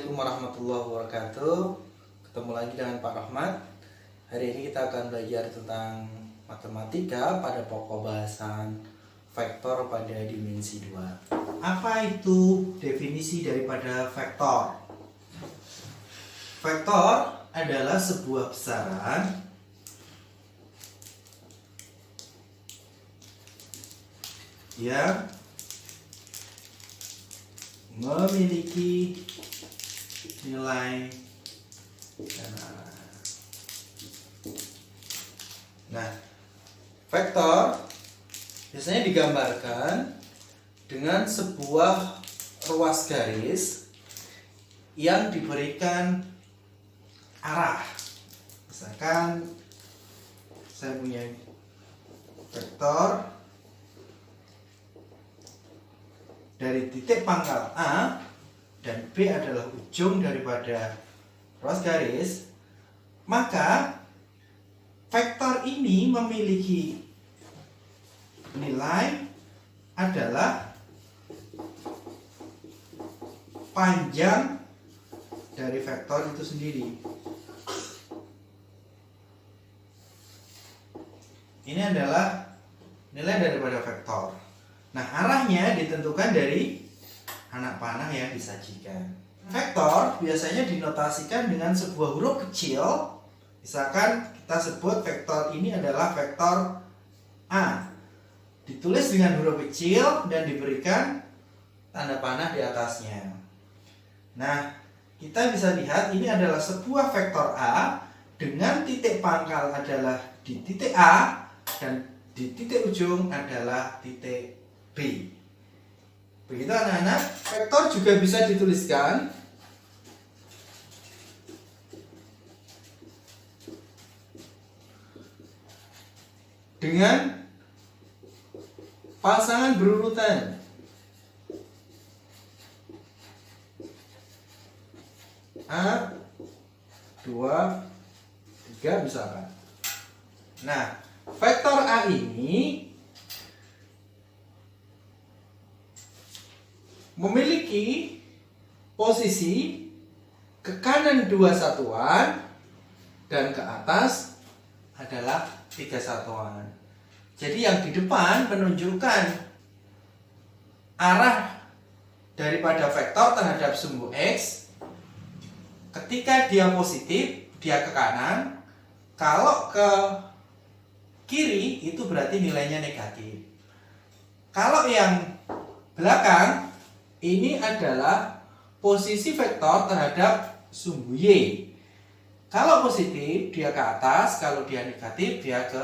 Assalamualaikum warahmatullahi wabarakatuh. Ketemu lagi dengan Pak Rahmat. Hari ini kita akan belajar tentang matematika pada pokok bahasan vektor pada dimensi 2. Apa itu definisi daripada vektor? Vektor adalah sebuah besaran yang memiliki nilai dan arah. Nah, vektor biasanya digambarkan dengan sebuah ruas garis yang diberikan arah. Misalkan saya punya vektor dari titik pangkal A dan B adalah ujung daripada ruas garis, maka vektor ini memiliki nilai adalah panjang dari vektor itu sendiri. Ini adalah nilai daripada vektor. Nah, arahnya ditentukan dari anak panah yang disajikan. Vektor biasanya dinotasikan dengan sebuah huruf kecil. Misalkan kita sebut vektor ini adalah vektor A. Ditulis dengan huruf kecil dan diberikan tanda panah di atasnya. Nah, kita bisa lihat ini adalah sebuah vektor A dengan titik pangkal adalah di titik A dan di titik ujung adalah titik B. Begitu anak-anak, vektor juga bisa dituliskan dengan pasangan berurutan. A, 2, 3 misalkan. Nah, vektor A ini memiliki posisi ke kanan 2 satuan dan ke atas adalah 3 satuan. Jadi yang di depan menunjukkan arah daripada vektor terhadap sumbu X. Ketika dia positif, dia ke kanan. Kalau ke kiri itu berarti nilainya negatif. Kalau yang belakang ini adalah posisi vektor terhadap sumbu Y. Kalau positif dia ke atas, kalau dia negatif dia ke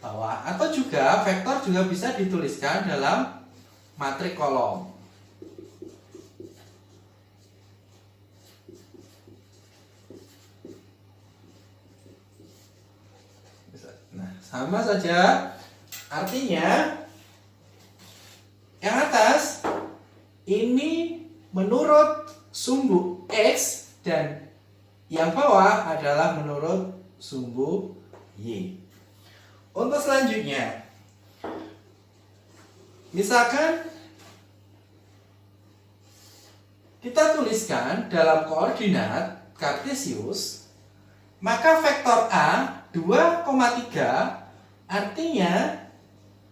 bawah. Atau juga vektor juga bisa dituliskan dalam matrik kolom. Nah, sama saja. Artinya yang atas ini menurut sumbu X dan yang bawah adalah menurut sumbu Y. Untuk selanjutnya, misalkan kita tuliskan dalam koordinat kartesius, maka vektor A 2,3 artinya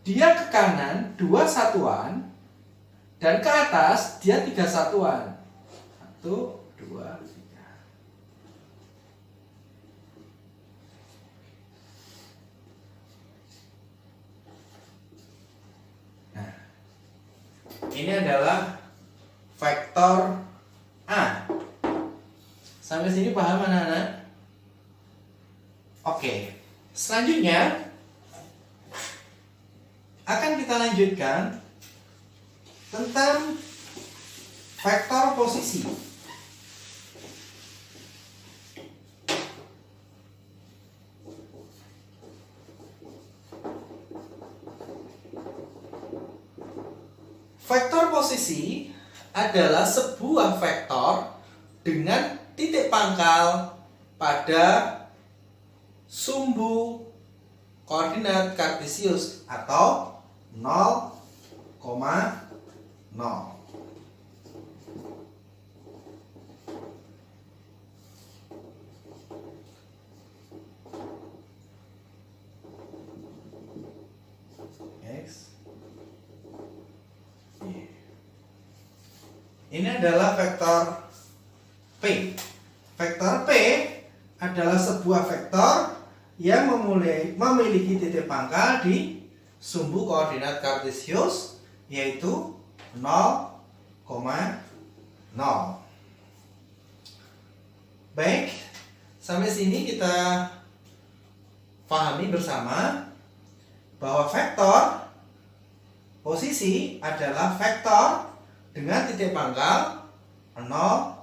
dia ke kanan 2 satuan dan ke atas dia 3 satuan. 1, 2, 3. Nah, ini adalah vektor A. Sampai sini paham anak-anak? Oke. Selanjutnya akan kita lanjutkan tentang vektor posisi. Vektor posisi adalah sebuah vektor dengan titik pangkal pada sumbu koordinat kartesius atau 0,0. Ini adalah vektor P. Vektor P adalah sebuah vektor yang memiliki titik pangkal di sumbu koordinat kartesius, yaitu 0,0. Baik, sampai sini kita pahami bersama bahwa vektor posisi adalah vektor dengan titik pangkal 0,0.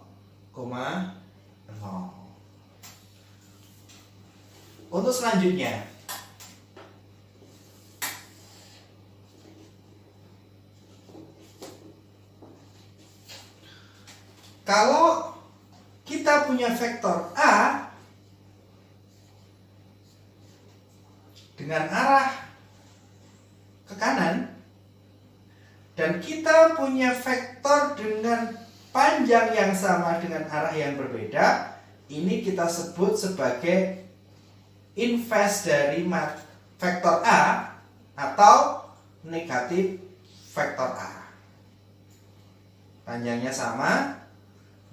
Untuk selanjutnya, kalau kita punya vektor A dengan arah ke kanan, dan kita punya vektor dengan panjang yang sama dengan arah yang berbeda, ini kita sebut sebagai inverse dari vektor A atau negatif vektor A. Panjangnya sama,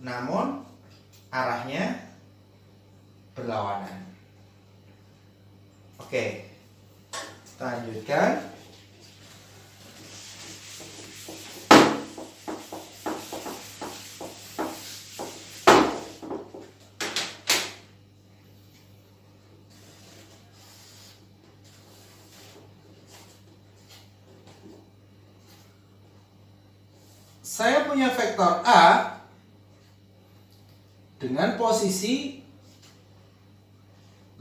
namun arahnya berlawanan. Oke, kita lanjutkan. Saya punya vektor A dengan posisi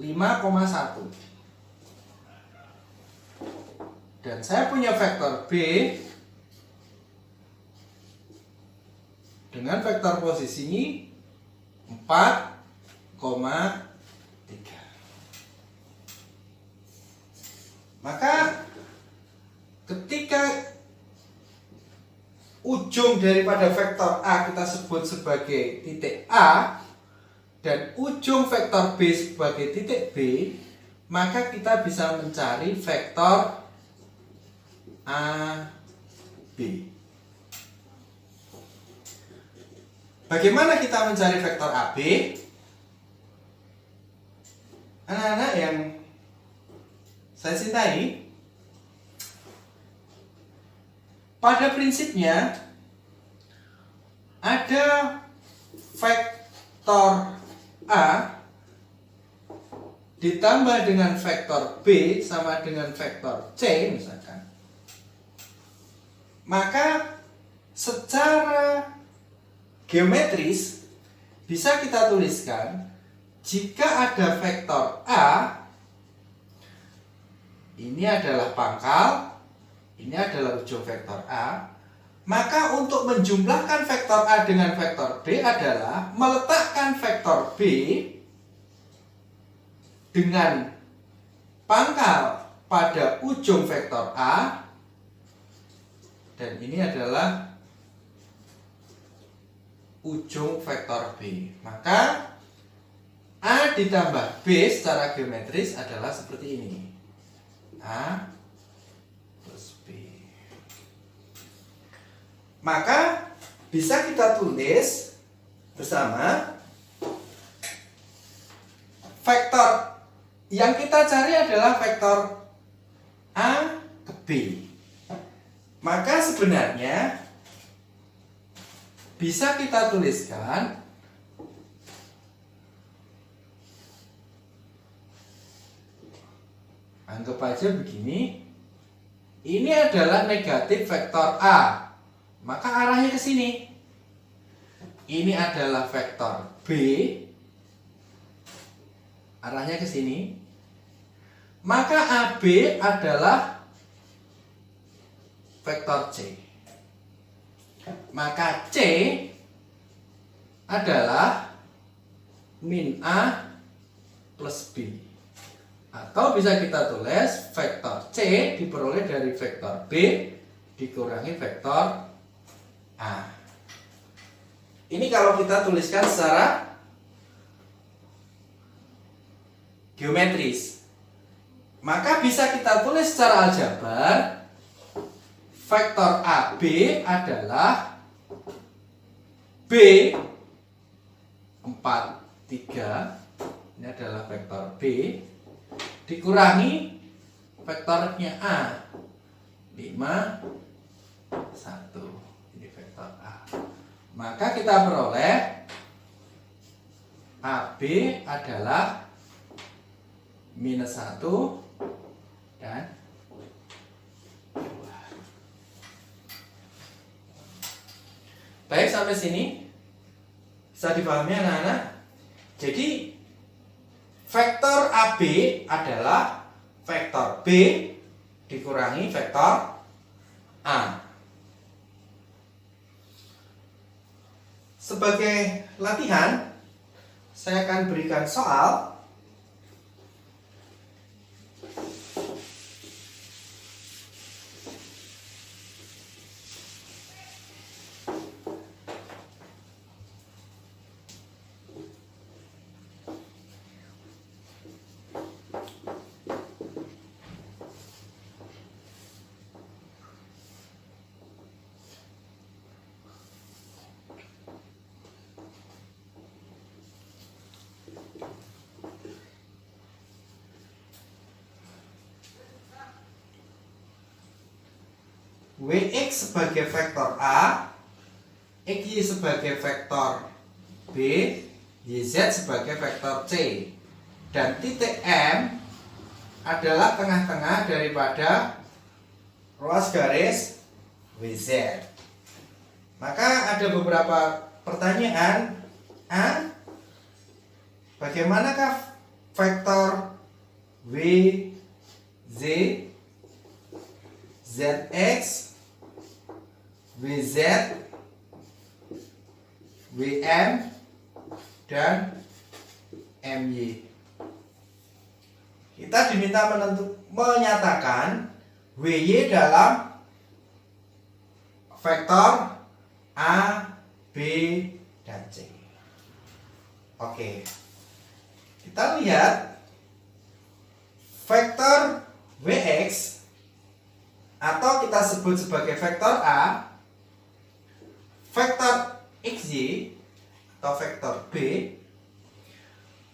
5,1, dan saya punya vektor B dengan vektor posisi 4,3. Maka ketika ujung daripada vektor A kita sebut sebagai titik A dan ujung vektor B sebagai titik B, maka kita bisa mencari vektor AB. Bagaimana kita mencari vektor AB? Anak-anak yang saya cintai, pada prinsipnya ada vektor A ditambah dengan vektor B sama dengan vektor C misalkan. Maka secara geometris bisa kita tuliskan, jika ada vektor A, ini adalah pangkal, ini adalah ujung vektor A, maka untuk menjumlahkan vektor A dengan vektor B adalah meletakkan vektor B dengan pangkal pada ujung vektor A, dan ini adalah ujung vektor B. Maka A ditambah B secara geometris adalah seperti ini. A plus B. Maka bisa kita tulis bersama, vektor yang kita cari adalah vektor A ke B. Maka sebenarnya bisa kita tuliskan anggap aja begini. Ini adalah negatif vektor A, maka arahnya ke sini. Ini adalah vektor B, arahnya ke sini. Maka AB adalah vektor C. Maka C adalah min A plus B. Atau bisa kita tulis vektor C diperoleh dari vektor B dikurangi vektor A. Ini kalau kita tuliskan secara geometris. Maka bisa kita tulis secara aljabar, vektor AB adalah 4, 3, ini adalah vektor B, dikurangi vektornya A, 5, 1, ini vektor A. Maka kita peroleh AB adalah -1 dan 2. Baik, sampai sini bisa dipahami anak-anak? Jadi vektor AB adalah vektor B dikurangi vektor A. Sebagai latihan, saya akan berikan soal. Wx sebagai vektor A, xy sebagai vektor B, yz sebagai vektor C, dan titik M adalah tengah-tengah daripada ruas garis WZ. Maka ada beberapa pertanyaan. A, bagaimanakah vektor WZ, ZX, WZ, WM, dan MY? Kita diminta menyatakan WY dalam vektor A, B, dan C. Oke, kita lihat vektor Wx atau kita sebut sebagai vektor A, vektor xy atau vektor B,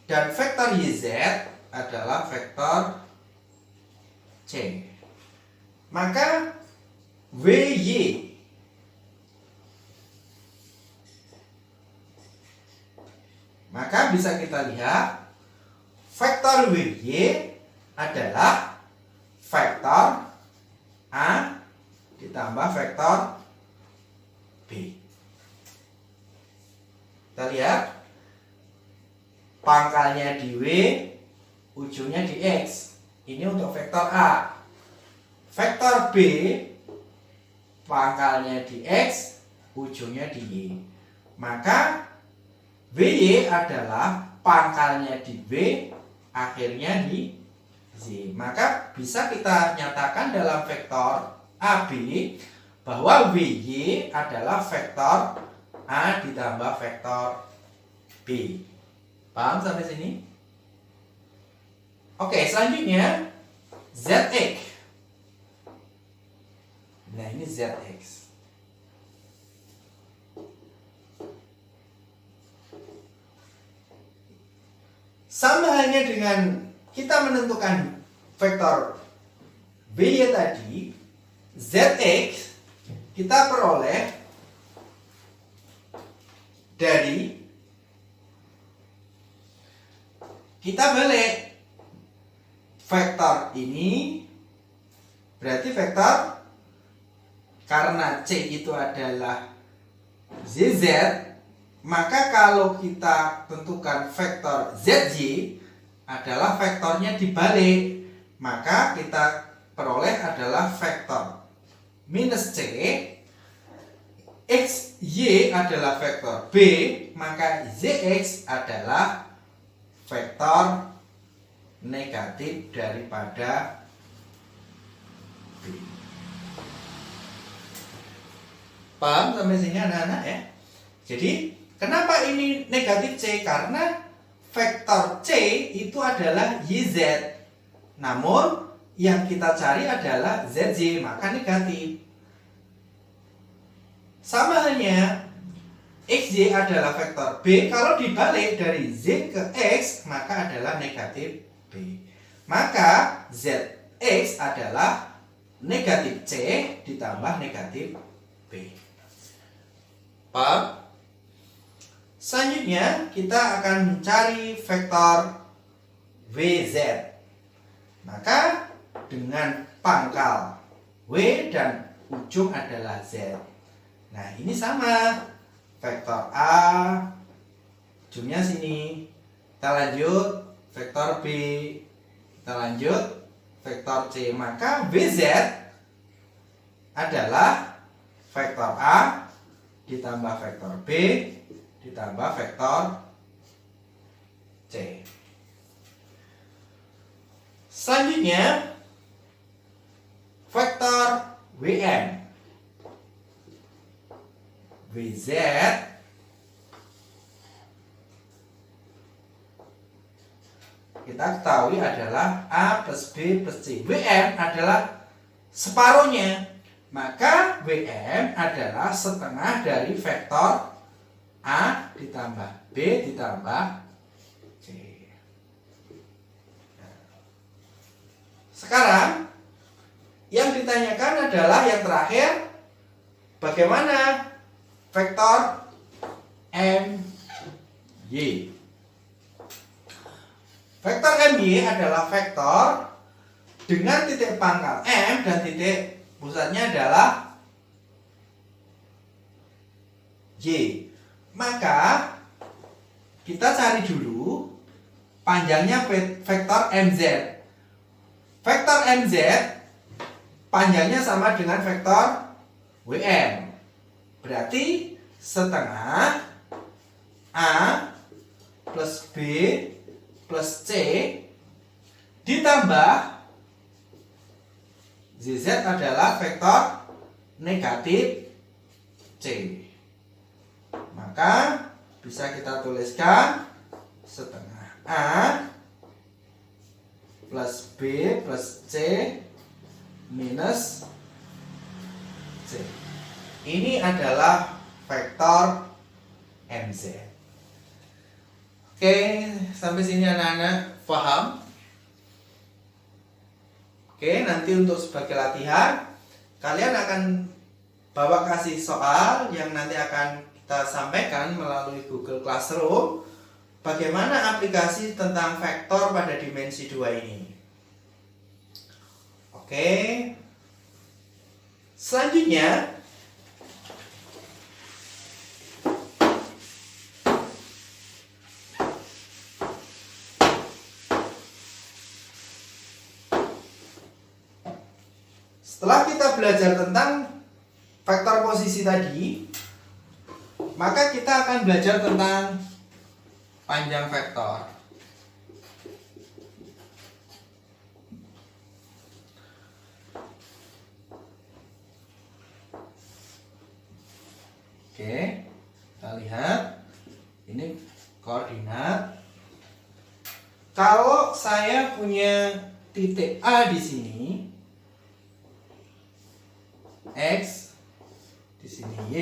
dan vektor yz adalah vektor C. Maka WY bisa kita lihat vektor WY adalah vektor A ditambah vektor B. Kita lihat pangkalnya di W, ujungnya di X. Ini untuk vektor A. Vektor B, pangkalnya di X, ujungnya di Y. Maka WY adalah pangkalnya di W, akhirnya di Z. Maka bisa kita nyatakan dalam vektor AB bahwa WY adalah vektor A ditambah vektor B. Paham sampai sini? Oke, selanjutnya ZX. Nah, ini ZX. Sama halnya dengan kita menentukan vektor BY tadi, ZX kita peroleh dari, kita balik vektor ini, berarti vektor, karena C itu adalah ZZ, maka kalau kita tentukan vektor ZY adalah vektornya dibalik, maka kita peroleh adalah vektor minus C, XY adalah vektor B, maka ZX adalah vektor negatif daripada B. Paham sampai sini anak-anak ya? Jadi kenapa ini negatif C? Karena vektor C itu adalah YZ. Namun yang kita cari adalah ZY, maka negatif. Sama halnya XY adalah vektor B. Kalau dibalik dari Z ke X, maka adalah negatif B. Maka ZX adalah negatif C ditambah negatif B. Paham? Selanjutnya kita akan mencari vektor WZ. Maka dengan pangkal W dan ujung adalah Z. Nah, ini sama. Vektor A, ujungnya sini. Kita lanjut, vektor B. Kita lanjut, vektor C. Maka WZ adalah vektor A ditambah vektor B ditambah vektor C. Selanjutnya, vektor WM. WZ kita ketahui adalah A plus B plus C. WM adalah separuhnya. Maka WM adalah setengah dari vektor A ditambah B ditambah C. Sekarang yang ditanyakan adalah yang terakhir, bagaimana vektor MY. Vektor MY adalah vektor dengan titik pangkal M dan titik pusatnya adalah Y. Maka kita cari dulu panjangnya vektor MZ. Vektor MZ panjangnya sama dengan vektor WM. Berarti setengah A plus B plus C ditambah ZZ adalah vektor negatif C. Maka bisa kita tuliskan setengah A plus B plus C minus C. Ini adalah vektor MZ. Oke, sampai sini anak-anak paham? Oke, nanti untuk sebagai latihan, kalian akan bawa kasih soal yang nanti akan kita sampaikan melalui Google Classroom. Bagaimana aplikasi tentang vektor pada dimensi 2 ini. Oke. Selanjutnya, setelah kita belajar tentang vektor posisi tadi, maka kita akan belajar tentang panjang vektor. Oke, kita lihat ini koordinat. Kalau saya punya titik A di sini, X, di sini Y,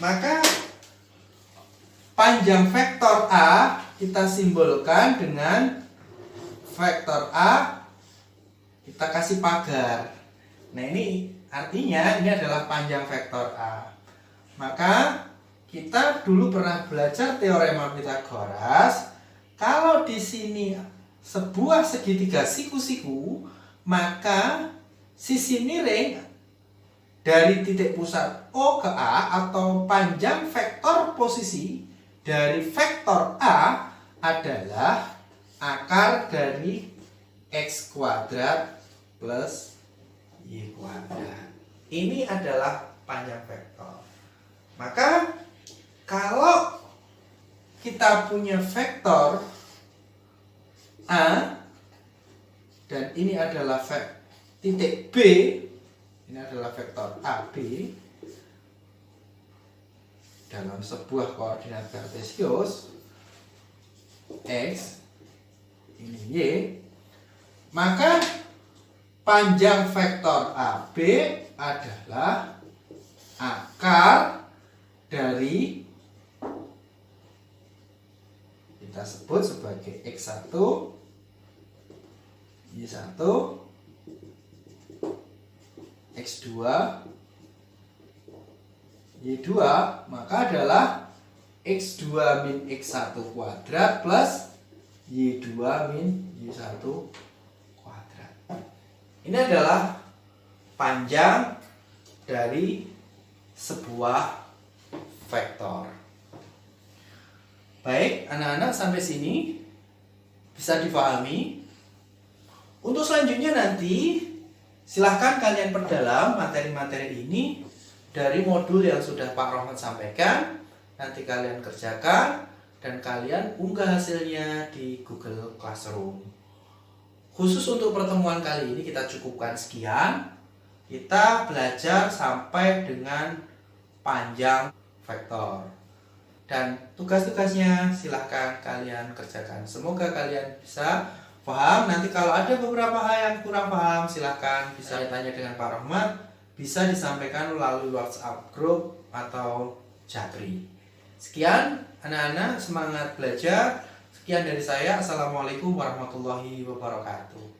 maka panjang vektor A kita simbolkan dengan vektor A kita kasih pagar. Nah, ini artinya ini adalah panjang vektor A. Maka kita dulu pernah belajar teorema Pythagoras. Kalau di sini sebuah segitiga siku-siku, maka sisi miring dari titik pusat O ke A atau panjang vektor posisi dari vektor A adalah akar dari X kuadrat plus Y kuadrat. Ini adalah panjang vektor. Maka kalau kita punya vektor A dan ini adalah titik B, ini adalah vektor AB dalam sebuah koordinat kartesius X, ini Y, maka panjang vektor AB adalah akar dari, kita sebut sebagai X1, Y1, X2, Y2, maka adalah X2 min X1 kuadrat plus Y2 min Y1 kuadrat. Ini adalah panjang dari sebuah vektor. Baik, anak-anak sampai sini bisa dipahami. Untuk selanjutnya nanti silahkan kalian perdalam materi-materi ini dari modul yang sudah Pak Rohman sampaikan. Nanti kalian kerjakan dan kalian unggah hasilnya di Google Classroom. Khusus untuk pertemuan kali ini kita cukupkan sekian. Kita belajar sampai dengan panjang vektor. Dan tugas-tugasnya silahkan kalian kerjakan. Semoga kalian bisa paham. Nanti kalau ada beberapa hal yang kurang paham, silahkan bisa tanya dengan Pak Rohman. Bisa disampaikan melalui WhatsApp group atau Japri. Sekian anak-anak, semangat belajar. Sekian dari saya. Assalamualaikum warahmatullahi wabarakatuh.